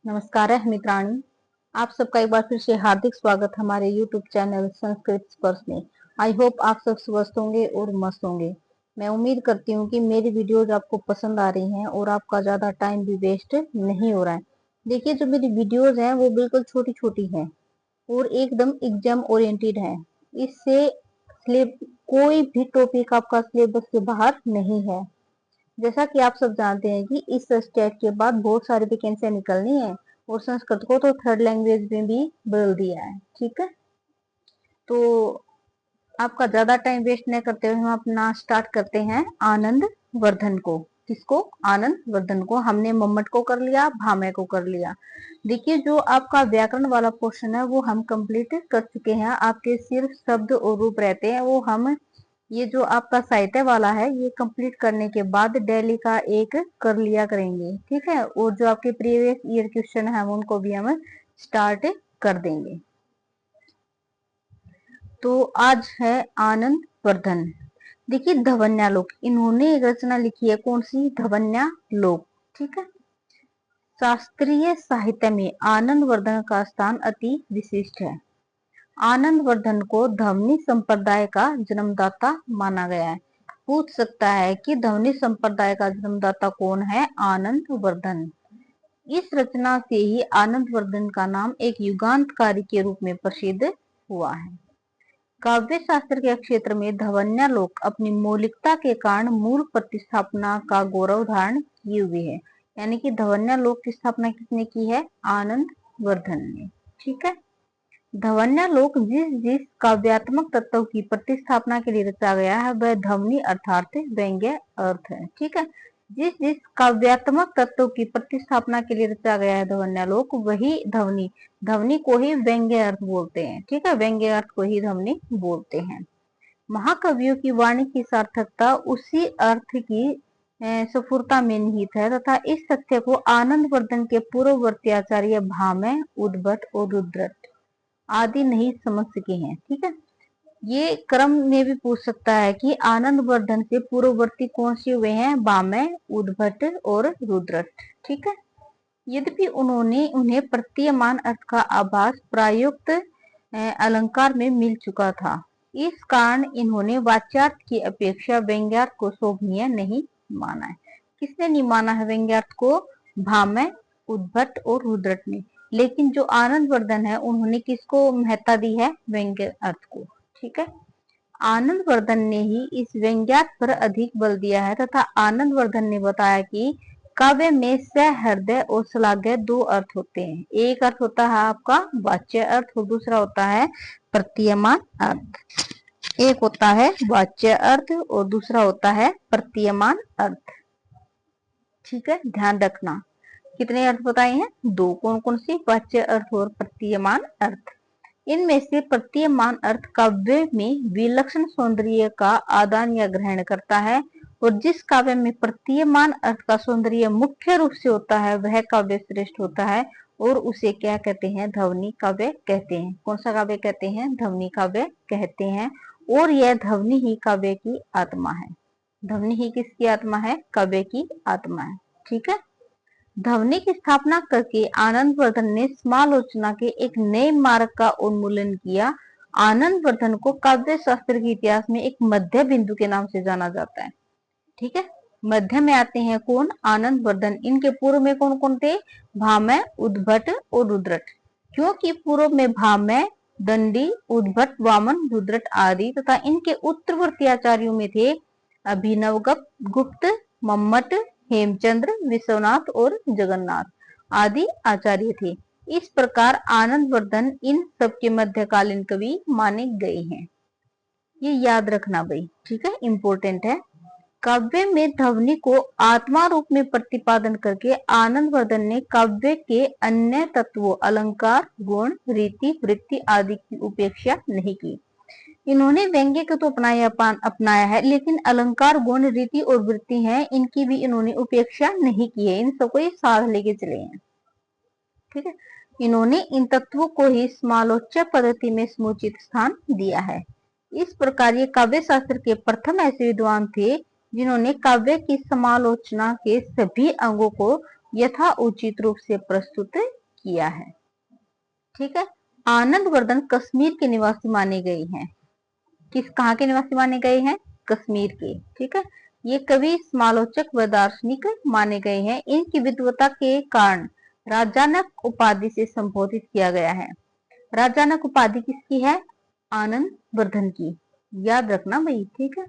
नमस्कार है मित्राणी। आप सबका एक बार फिर से हार्दिक स्वागत हमारे YouTube चैनल संस्कृत स्पर्श में। आई होप आप सब स्वस्थ होंगे और मस्त होंगे। मैं उम्मीद करती हूँ कि मेरी वीडियोज आपको पसंद आ रही हैं और आपका ज्यादा टाइम भी वेस्ट नहीं हो रहा है। देखिए, जो मेरी वीडियोज हैं वो बिल्कुल छोटी छोटी हैं और एकदम एग्जाम ओरिएंटेड है। इससे कोई भी टॉपिक आपका सिलेबस के बाहर नहीं है। जैसा कि आप सब जानते हैं कि इस स्टेट के बाद बहुत सारी वैकेंसियां निकलनी है और संस्कृत को तो थर्ड लैंग्वेज में भी बदल दिया है। ठीक है, तो आपका ज्यादा टाइम वेस्ट न करते हुए हम अपना स्टार्ट करते हैं आनंद वर्धन को। किसको? आनंद वर्धन को। हमने मम्मट को कर लिया, भामह को कर लिया। देखिए, जो आपका व्याकरण वाला पोर्शन है वो हम कंप्लीट कर चुके हैं। आपके सिर्फ शब्द और रूप रहते हैं, वो हम ये जो आपका साहित्य वाला है ये कंप्लीट करने के बाद डेली का एक कर लिया करेंगे। ठीक है, और जो आपके प्रीवियस ईयर क्वेश्चन है उनको भी हम स्टार्ट कर देंगे। तो आज है आनंद वर्धन। देखिए, धवन्यालोक, इन्होंने एक रचना लिखी है। कौन सी? धवन्यालोक। ठीक है, शास्त्रीय साहित्य में आनंद वर्धन का स्थान अति विशिष्ट है। आनंद वर्धन को ध्वनि संप्रदाय का जन्मदाता माना गया है। पूछ सकता है कि ध्वनि संप्रदाय का जन्मदाता कौन है? आनंद वर्धन। इस रचना से ही आनंद वर्धन का नाम एक युगांतकारी के रूप में प्रसिद्ध हुआ है। काव्य शास्त्र के क्षेत्र में धवन्यालोक अपनी मौलिकता के कारण मूल प्रतिस्थापना का गौरव धारण किए हुए है। यानी कि धवन्यालोक की स्थापना किसने की है? आनंद वर्धन ने। ठीक है, धवन्यालोक जिस जिस काव्यात्मक तत्व की प्रतिस्थापना के लिए रचा गया है वह ध्वनि अर्थात व्यंग्य अर्थ है। ठीक है, जिस जिस काव्यात्मक तत्व की प्रतिस्थापना के लिए रचा गया है धवन्यालोक, वही ध्वनि ध्वनि को ही व्यंग्य अर्थ बोलते हैं। ठीक है, व्यंग्य अर्थ को ही ध्वनि बोलते हैं। महाकवियों की वाणी की सार्थकता उसी अर्थ की स्फुरता में निहित है तथा इस तथ्य को आनंद वर्धन के पूर्ववर्ती आचार्य भामह, उद्भट और रुद्रट आदि नहीं समझ सके हैं। ठीक है, ये क्रम में भी पूछ सकता है कि आनंद वर्धन से पूर्ववर्ती कौन से हुए हैं? भामह, उद्भट और रुद्रट। ठीक है, यद्यपि उन्होंने उन्हें प्रतीयमान अर्थ का आभास प्रायुक्त अलंकार में मिल चुका था, इस कारण इन्होंने वाच्यार्थ की अपेक्षा व्यंग्यार्थ को शोभनीय नहीं माना है। किसने नहीं माना है व्यंग्यार्थ को? भामह, उद्भट और रुद्रट ने। लेकिन जो आनंद वर्धन है उन्होंने किसको महत्ता दी है? व्यंग्य अर्थ को। ठीक है, आनंद वर्धन ने ही इस व्यंग्यार्थ पर अधिक बल दिया है तथा आनंद वर्धन ने बताया कि काव्य में सहृदय और श्लाघ्य दो अर्थ होते हैं। एक अर्थ होता है आपका वाच्य अर्थ और दूसरा होता है प्रतीयमान अर्थ। एक होता है वाच्य अर्थ और दूसरा होता है प्रतीयमान अर्थ। ठीक है, ध्यान रखना। कितने अर्थ बताए हैं? दो। कौन कौन से? वाच्य अर्थ और प्रतीयमान अर्थ। इनमें से प्रतीयमान अर्थ काव्य में विलक्षण सौंदर्य का आदान या ग्रहण करता है और जिस काव्य में प्रतीयमान अर्थ का सौंदर्य मुख्य रूप से होता है वह काव्य श्रेष्ठ होता है और उसे क्या कहते हैं? ध्वनि काव्य कहते हैं। कौन सा काव्य कहते हैं? ध्वनि काव्य कहते हैं। और यह ध्वनि ही काव्य की आत्मा है। ध्वनि ही किसकी आत्मा है? काव्य की आत्मा है। ठीक है, ध्वनि की स्थापना करके आनंद वर्धन ने समालोचना के एक नए मार्ग का उन्मूलन किया। आनंद वर्धन को काव्य शास्त्र के इतिहास में एक मध्य बिंदु के नाम से जाना जाता है। ठीक है, मध्य में आते हैं कौन? आनंद वर्धन। इनके पूर्व में कौन कौन थे? भामह, उद्भट और रुद्रट। क्योंकि पूर्व में भामह, दंडी, उद्भट, वामन, रुद्रट आदि तथा इनके उत्तरवर्ती आचार्यों में थे अभिनव गुप्त, मम्मट, हेमचंद्र, विश्वनाथ और जगन्नाथ आदि आचार्य थे। इस प्रकार आनंद वर्धन इन सबके मध्यकालीन कवि माने गए हैं। ये याद रखना भाई। ठीक है, इंपॉर्टेंट है। काव्य में ध्वनि को आत्मा रूप में प्रतिपादन करके आनंद वर्धन ने काव्य के अन्य तत्वों अलंकार, गुण, रीति, वृत्ति आदि की उपेक्षा नहीं की। इन्होंने व्यंग्य को तो अपनाया है, लेकिन अलंकार, गुण, रीति और वृत्ति है इनकी भी इन्होंने उपेक्षा नहीं की है। इन सबको साथ लेके चले हैं। ठीक है, इन्होंने इन तत्वों को ही समालोच्य पद्धति में समुचित स्थान दिया है। इस प्रकार ये काव्य शास्त्र के प्रथम ऐसे विद्वान थे जिन्होंने काव्य की समालोचना के सभी अंगों को यथा उचित रूप से प्रस्तुत किया है। ठीक है। आनंदवर्धन कश्मीर के निवासी माने गए हैं। कहाँ के निवासी माने गए हैं? कश्मीर के। ठीक है। ये कवि, समालोचक व दार्शनिक माने गए हैं। इनकी विद्वता के कारण राजानक उपाधि से संबोधित किया गया है। राजानक उपाधि किसकी है? आनंदवर्धन की। याद रखना भाई। ठीक है।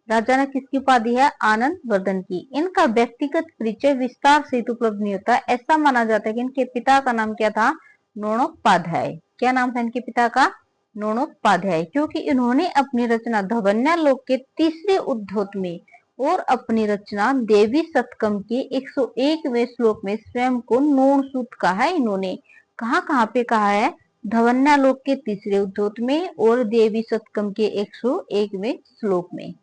राजानक किसकी उपाधि है? आनंदवर्धन की। इनका व्यक्तिगत परिचय विस्तार से उपलब्ध नहीं होता। ऐसा माना जाता है कि इनके पिता का नाम क्या था? नोणोपाध्याय। क्या नाम था इनके पिता का? नोणोपाध्याय। क्योंकि इन्होंने अपनी रचना धवन्यालोक के तीसरे उद्धोत में और अपनी रचना देवी शतकम के 101वें श्लोक में स्वयं को नोणसूत कहा है। इन्होंने कहाँ पे कहा है? धवन्यालोक के तीसरे उद्धोत में और देवी शतकम के 101वें श्लोक में।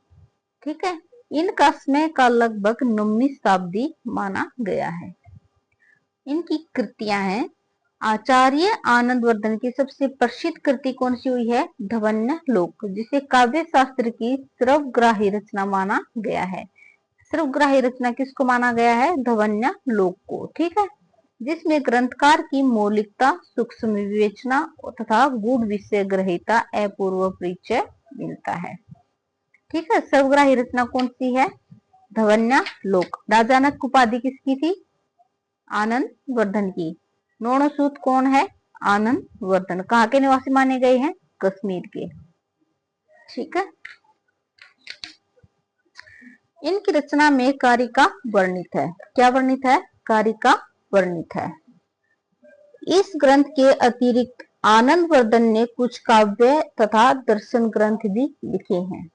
ठीक है। इनका समय का लगभग 9वीं शताब्दी माना गया है। इनकी कृतियां हैं। आचार्य आनंदवर्धन की सबसे प्रसिद्ध कृति कौन सी हुई है? धवन्यालोक, जिसे काव्य शास्त्र की सर्वग्राही रचना माना गया है। सर्वग्राही रचना किसको माना गया है? धवन्यालोक को। ठीक है। जिसमें ग्रंथकार की मौलिकता, सूक्ष्म विवेचना तथा गूढ़ विषय ग्रहिता अपूर्व परिचय मिलता है। ठीक है। सर्वग्राही रचना कौन सी है? धवन्यालोक। राजानक उपाधि किसकी थी? आनंदवर्धन की। नोणसूत कौन है? आनंदवर्धन। कहाँ के निवासी माने गए हैं? कश्मीर के। ठीक है। इनकी रचना में कारिका वर्णित है। क्या वर्णित है? कारिका वर्णित है। इस ग्रंथ के अतिरिक्त आनंदवर्धन ने कुछ काव्य तथा दर्शन ग्रंथ भी लिखे हैं।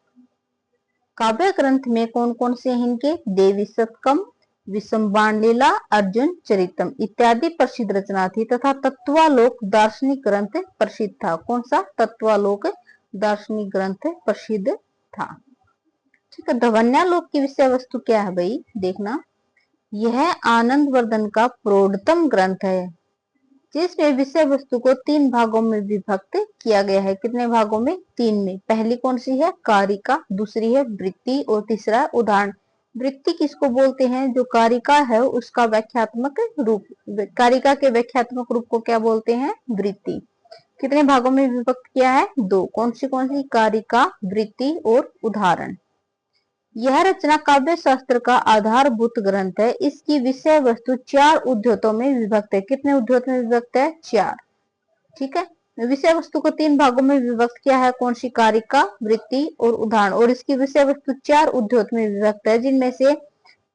काव्य ग्रंथ में कौन कौन से हैं इनके? देवी शतकम, विषम बाण लीला, अर्जुन चरितम इत्यादि प्रसिद्ध रचना थी तथा तत्वालोक दार्शनिक ग्रंथ प्रसिद्ध था। कौन सा? तत्वालोक दार्शनिक ग्रंथ प्रसिद्ध था। ठीक है। धवन्यालोक की विषय वस्तु क्या है भाई? देखना, यह आनंदवर्धन का प्रौढ़तम ग्रंथ है, जिसमें विषय वस्तु को 3 भागों में विभक्त किया गया है। कितने भागों में? 3 में। पहली कौन सी है? कारिका, दूसरी है वृत्ति और तीसरा उदाहरण। वृत्ति किसको बोलते हैं? जो कारिका है उसका व्याख्यात्मक रूप। कारिका के व्याख्यात्मक रूप को क्या बोलते हैं? वृत्ति। कितने भागों में विभक्त किया है? 2। कौन सी? कारिका, वृत्ति और उदाहरण। यह रचना काव्य शास्त्र का आधारभूत ग्रंथ है। इसकी विषय वस्तु 4 उद्धोतों में विभक्त है। कितने उद्धोत में विभक्त है? 4। ठीक है। विषय वस्तु को 3 भागों में विभक्त किया है। कौन सी? कारिका, वृत्ति और उदाहरण। और इसकी विषय वस्तु 4 उद्धोत में विभक्त है, जिनमें से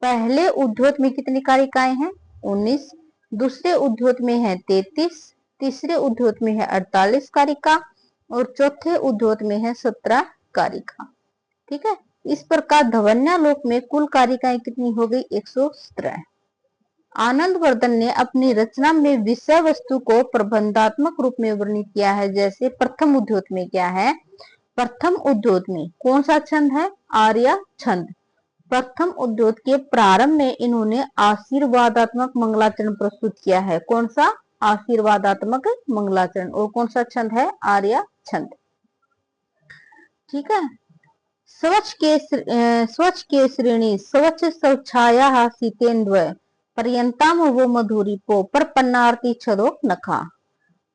पहले उद्धोत में कितनी कारिकाएं हैं? 19। दूसरे उद्धोत में है 33। तीसरे उद्धोत में है 48 कारिका और चौथे उद्धोत में है 17 कारिका। ठीक है। इस प्रकार धवन्यालोक में कुल कारिकाएं कितनी हो गई? 117। आनंदवर्धन ने अपनी रचना में विषय वस्तु को प्रबंधात्मक रूप में वर्णित किया है। जैसे प्रथम उद्धोत में क्या है? प्रथम उद्धोत में कौन सा छंद है? आर्य छंद। प्रथम उद्धोत के प्रारंभ में इन्होंने आशीर्वादात्मक मंगलाचरण प्रस्तुत किया है। कौन सा? आशीर्वादात्मक मंगलाचरण। और कौन सा छंद है? आर्य छंद। ठीक है। स्वच्छ के श्रेणी स्वच्छ स्वच्छाया सीतेन्द्वय पर्यंताम वो मधुरी पो पर पन्नार्ती छदो नखा।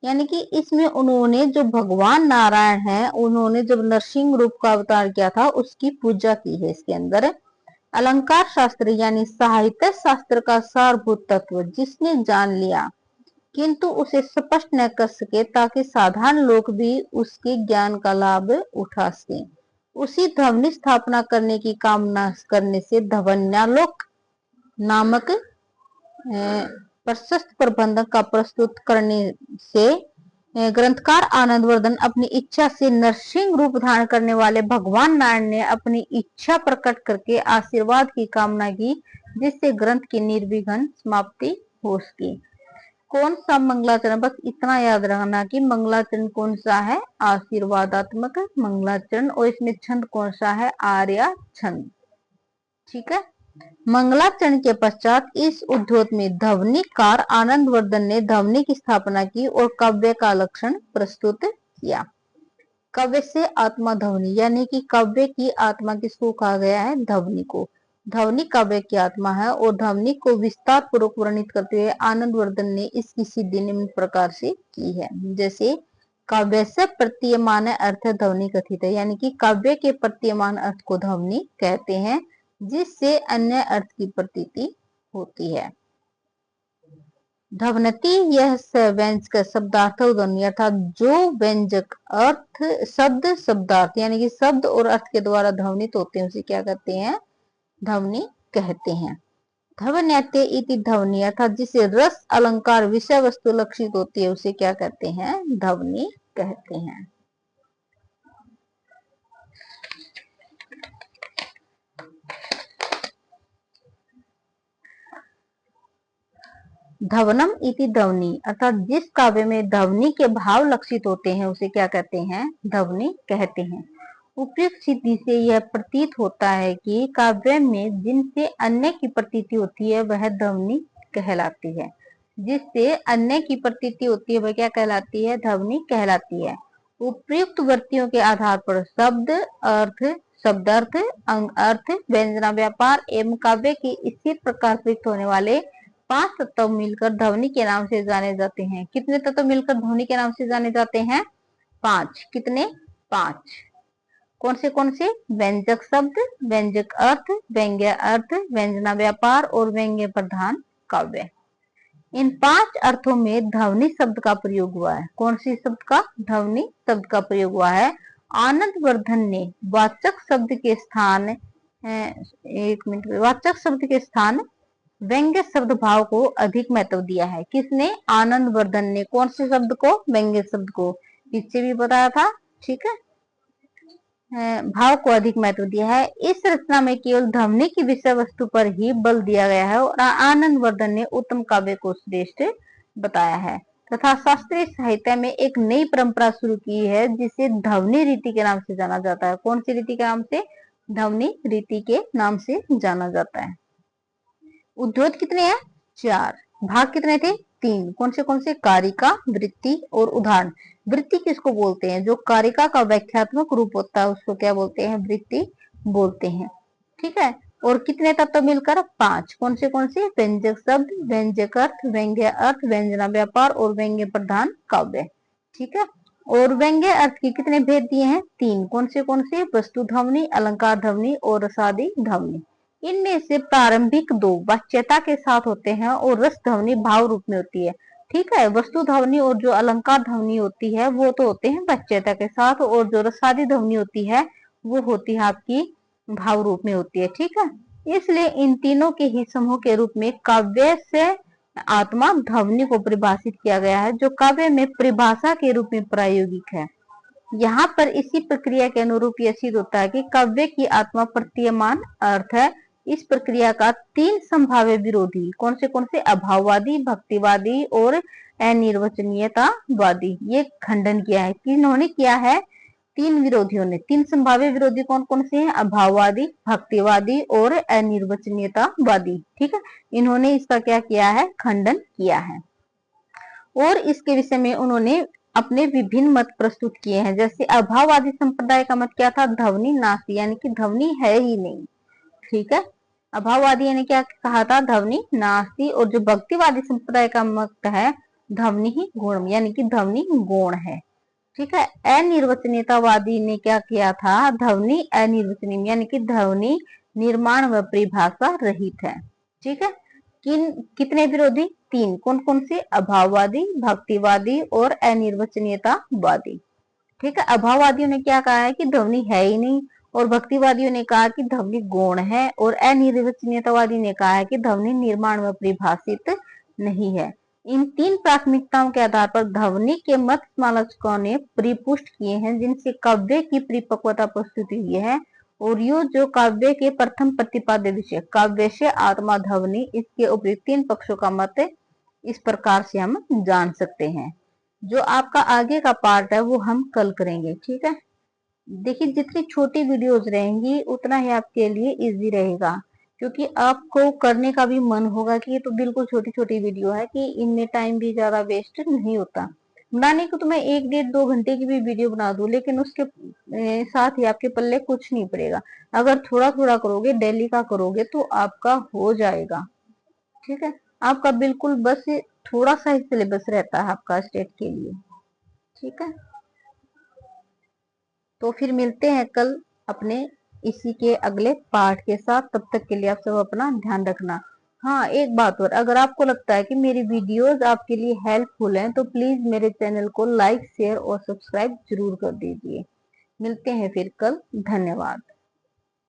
यानी कि इसमें उन्होंने जो भगवान नारायण है, उन्होंने जब नरसिंह रूप का अवतार किया था उसकी पूजा की है। इसके अंदर अलंकार शास्त्र यानी साहित्य शास्त्र का सारभूत तत्व जिसने जान लिया किंतु उसे स्पष्ट न कर सके ताकि साधारण लोग भी उसके ज्ञान का लाभ उठा सके, उसी ध्वनि स्थापना करने की कामना करने से धवन्यालोक नामक प्रशस्त प्रबंधक का प्रस्तुत करने से ग्रंथकार आनंदवर्धन अपनी इच्छा से नरसिंह रूप धारण करने वाले भगवान नारायण ने अपनी इच्छा प्रकट करके आशीर्वाद की कामना की, जिससे ग्रंथ की निर्विघ्न समाप्ति हो सकी। कौन सा मंगलाचरण? बस इतना याद रखना कि मंगलाचरण कौन सा है? आशीर्वादात्मक मंगलाचरण। और इसमें छंद कौन सा है? आर्य छंद। ठीक है। मंगलाचरण के पश्चात इस उद्धोत में ध्वनिकार आनंदवर्धन ने ध्वनि की स्थापना की और काव्य का लक्षण प्रस्तुत किया। काव्य से आत्मा ध्वनि, यानी कि काव्य की आत्मा किसको कहा गया है? ध्वनि को। ध्वनि काव्य की आत्मा है और ध्वनि को विस्तार पूर्वक वर्णित करते हुए आनंदवर्धन ने इसकी सिद्धि निम्न प्रकार से की है। जैसे काव्य से प्रतीयमान अर्थ ध्वनि कथित है, यानी कि काव्य के प्रतीयमान अर्थ को ध्वनि कहते हैं, जिससे अन्य अर्थ की प्रतीति होती है। ध्वनति यह व्यंजक शब्दार्थ ध्वनि, अर्थात जो व्यंजक अर्थ शब्द शब्दार्थ यानी कि शब्द और अर्थ के द्वारा ध्वनित होते हैं उसे क्या कहते हैं? ध्वनि कहते हैं। ध्वन्यते इति ध्वनि, अर्थात जिसे रस अलंकार विषय वस्तु लक्षित होती है उसे क्या कहते हैं? ध्वनि कहते हैं। ध्वनम इति ध्वनि, अर्थात जिस काव्य में ध्वनि के भाव लक्षित होते हैं उसे क्या कहते हैं? ध्वनि कहते हैं। उपयुक्त सिद्धि से यह प्रतीत होता है कि काव्य में जिनसे अन्य की प्रतीति होती है वह ध्वनि कहलाती है। जिससे अन्य की प्रतीति होती है वह क्या कहलाती है? ध्वनि कहलाती है। उपयुक्त वृत्तियों के आधार पर शब्द अर्थ शब्दार्थ अंग अर्थ व्यंजना व्यापार एवं काव्य के इसी प्रकार प्रयुक्त होने वाले 5 तत्व मिलकर ध्वनि के नाम से जाने जाते हैं। कितने तत्व मिलकर ध्वनि के नाम से जाने जाते हैं? 5। कितने? 5। कौन से? व्यंजक शब्द, व्यंजक अर्थ, व्यंग्य अर्थ, व्यंजना व्यापार और व्यंग्य प्रधान काव्य। इन 5 अर्थों में ध्वनि शब्द का प्रयोग हुआ है। कौन सी शब्द का? ध्वनि शब्द का प्रयोग हुआ है। आनंदवर्धन ने वाचक शब्द के स्थान वाचक शब्द के स्थान व्यंग्य शब्द भाव को अधिक महत्व दिया है। किसने? आनंदवर्धन ने। कौन से शब्द को? व्यंग्य शब्द को। पीछे भी बताया था, ठीक है। भाव को अधिक महत्व दिया है। इस रचना में केवल ध्वनि की विषय वस्तु पर ही बल दिया गया है और आनंदवर्धन ने उत्तम काव्य को श्रेष्ठ बताया है तथा शास्त्रीय साहित्य में एक नई परंपरा शुरू की है जिसे ध्वनि रीति के नाम से जाना जाता है। कौन सी रीति के नाम से? ध्वनि रीति के नाम से जाना जाता है। उद्योग कितने हैं? 4। भाग कितने थे? 3। कौन से? कारिका, वृत्ति और उदाहरण। वृत्ति किसको बोलते हैं? जो कारिका का व्याख्यात्मक रूप होता है उसको क्या बोलते हैं? वृत्ति बोलते हैं, ठीक है। और कितने तत्व मिलकर? 5। कौन से? व्यंजक शब्द, व्यंजक अर्थ, व्यंग्य अर्थ, व्यंजना व्यापार और व्यंग्य प्रधान काव्य, ठीक है। और व्यंग्य अर्थ के कितने भेद दिए हैं? 3। कौन से? वस्तु ध्वनि, अलंकार ध्वनि और रसादि ध्वनि। इनमें से प्रारंभिक 2 वाच्यता के साथ होते हैं और रस ध्वनि भाव रूप में होती है, ठीक है। वस्तु ध्वनि और जो अलंकार ध्वनि होती है वो तो होते हैं वाच्यता के साथ, और जो रसादि ध्वनि होती है वो होती है आपकी भाव रूप में होती है, ठीक है। इसलिए इन तीनों के ही समूह के रूप में काव्य से आत्मा ध्वनि को परिभाषित किया गया है, जो काव्य में परिभाषा के रूप में प्रायोगिक है। यहाँ पर इसी प्रक्रिया के अनुरूप यह सिद्ध होता है कि काव्य की आत्मा प्रतीयमान अर्थ है। इस प्रक्रिया का 3 संभाव्य विरोधी कौन से? अभाववादी, भक्तिवादी और अनिर्वचनीयतावादी। ये खंडन किया है। किन्होंने किया है? 3 विरोधियों ने। 3 संभाव्य विरोधी कौन से हैं? अभाववादी, भक्तिवादी और अनिर्वचनीयतावादी, ठीक है। इन्होंने इसका क्या किया है? खंडन किया है। और इसके विषय में उन्होंने अपने विभिन्न मत प्रस्तुत किए हैं। जैसे अभाववादी संप्रदाय का मत क्या था? ध्वनि नास्ति, यानी कि ध्वनि है ही नहीं, ठीक है। अभाववादी ने क्या कहा था? ध्वनि नास्ति। और जो भक्तिवादी संप्रदाय का मत है ध्वनि ही गुण, यानी कि ध्वनि गौण है, ठीक है। अनिर्वचनीयतावादी ने क्या किया था? ध्वनि अनिर्वचनीय, यानी कि ध्वनि निर्माण व परिभाषा रहित है, ठीक है। कितने विरोधी? 3। कौन से? अभाववादी, भक्तिवादी और अनिर्वचनीयतावादी, ठीक है। अभाववादियों ने क्या कहा है कि ध्वनि है ही नहीं, और भक्तिवादियों ने कहा कि ध्वनि गौण है, और अनिर्वचनीयतावादी ने कहा है कि ध्वनि निर्माण व परिभाषित नहीं है। इन 3 प्राथमिकताओं के आधार पर ध्वनि के मत समालोचकों ने परिपुष्ट किए हैं, जिनसे काव्य की परिपक्वता प्रस्तुत हुई है। और यो जो काव्य के प्रथम प्रतिपाद्य विषय काव्य से आत्मा ध्वनि, इसके उपयुक्त 3 पक्षों का मत इस प्रकार से हम जान सकते हैं। जो आपका आगे का पार्ट है वो हम कल करेंगे, ठीक है। देखिए जितनी छोटी वीडियोस रहेंगी उतना ही आपके लिए इजी रहेगा, क्योंकि आपको करने का भी मन होगा कि ये तो बिल्कुल छोटी छोटी वीडियो है कि इनमें टाइम भी ज्यादा वेस्ट नहीं होता। बनाने को तो मैं 1 1.5 2 घंटे की भी वीडियो बना दूं, लेकिन उसके साथ ही आपके पल्ले कुछ नहीं पड़ेगा। अगर थोड़ा थोड़ा करोगे, डेली का करोगे तो आपका हो जाएगा। ठीक है, आपका बिल्कुल बस ये थोड़ा सा ही सिलेबस रहता है आपका स्टेट के लिए। ठीक है, तो फिर मिलते हैं कल अपने इसी के अगले पार्ट के साथ। तब तक के लिए आप सब अपना ध्यान रखना। हाँ, एक बात और, अगर आपको लगता है कि मेरी वीडियोस आपके लिए हेल्पफुल हैं तो प्लीज मेरे चैनल को लाइक शेयर और सब्सक्राइब जरूर कर दीजिए। मिलते हैं फिर कल। धन्यवाद।